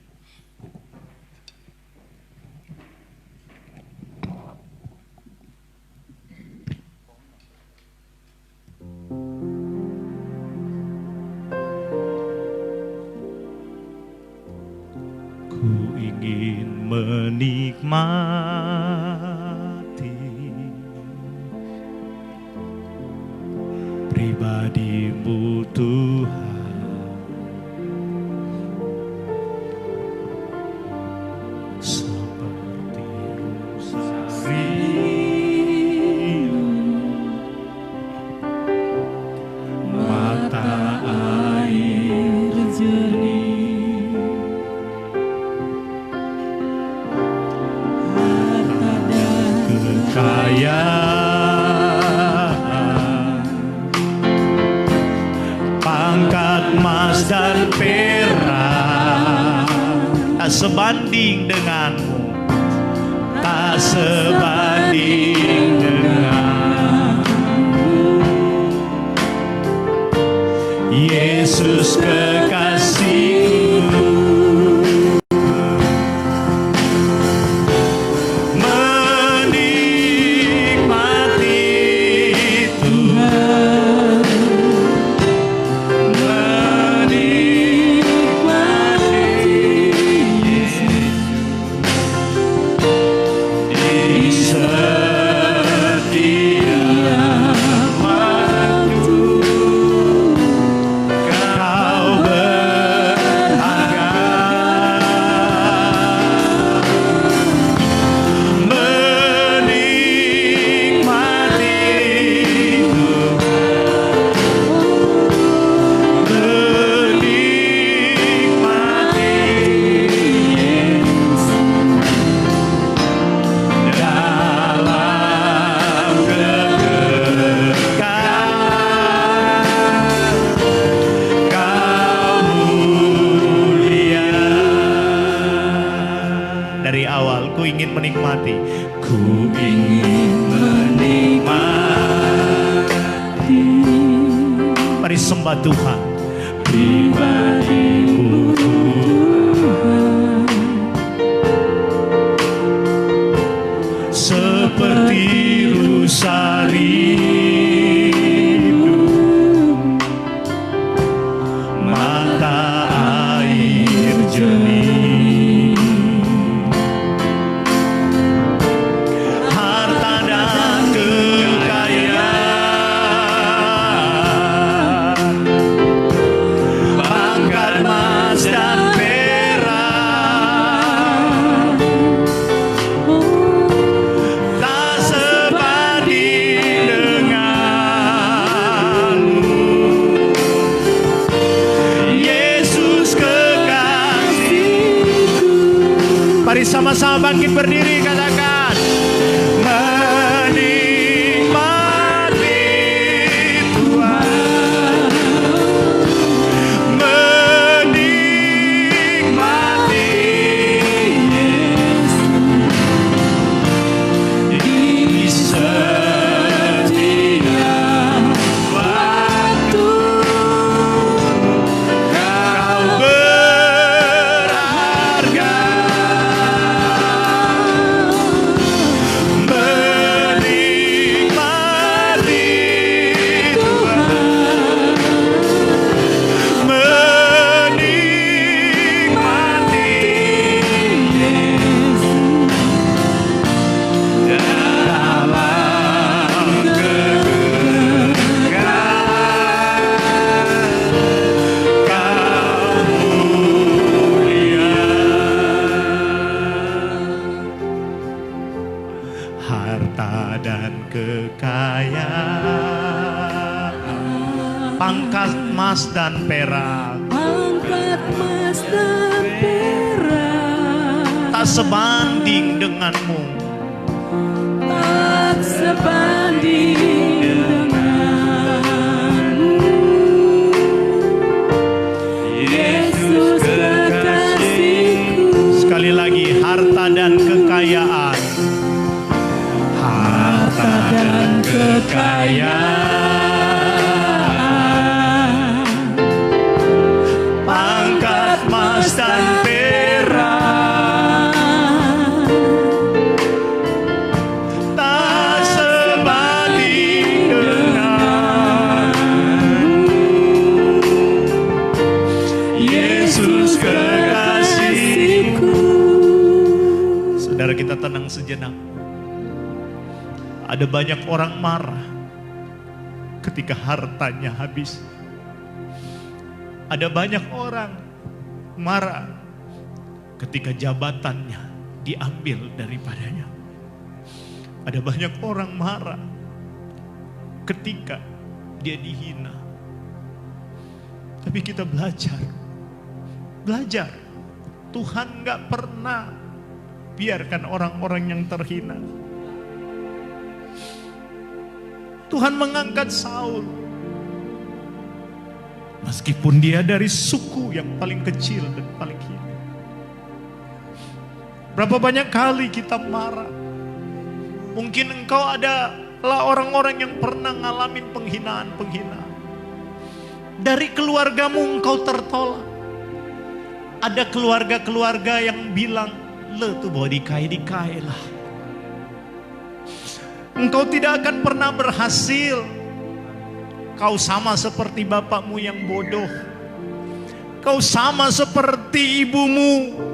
Ku ingin menikmati pribadi-Mu Tuhan, seperti Rosario, mata air jernih, harta dan kekayaan, pangkat emas dan perak, tak sebanding denganmu, tak sebanding denganmu. Yesus kekasihku, sembah Tuhan, pribadi-Mu Tuhan, seperti rusa rindu, mata air jernih, harta dan kekayaan, dan perak, tak sebanding denganmu. Yesus kekasihku. Mari sama-sama bangkit berdiri, katakan menikmati Tuhan. pangkat emas dan perak, pangkat emas dan perak, tak sebanding denganmu. tak sebanding denganmu. Yesus kekasihku. Sekali lagi, harta dan kekayaan, harta dan kekayaan, pangkat emas dan perak, tak sebanding denganmu. Yesus kekasihku. Saudara, kita tenang sejenak. Ada banyak orang marah ketika hartanya habis. Ada banyak orang marah ketika jabatannya diambil daripadanya. Ada banyak orang marah ketika dia dihina. Tapi kita belajar. Tuhan gak pernah biarkan orang-orang yang terhina. Tuhan mengangkat Saul, meskipun dia dari suku yang paling kecil dan paling hina. Berapa banyak kali kita marah. Mungkin engkau adalah orang-orang yang pernah ngalamin penghinaan. Dari keluargamu engkau tertolak. Ada keluarga-keluarga yang bilang, le tuh bawa dikai lah. Engkau tidak akan pernah berhasil. Kau sama seperti bapakmu yang bodoh. Kau sama seperti ibumu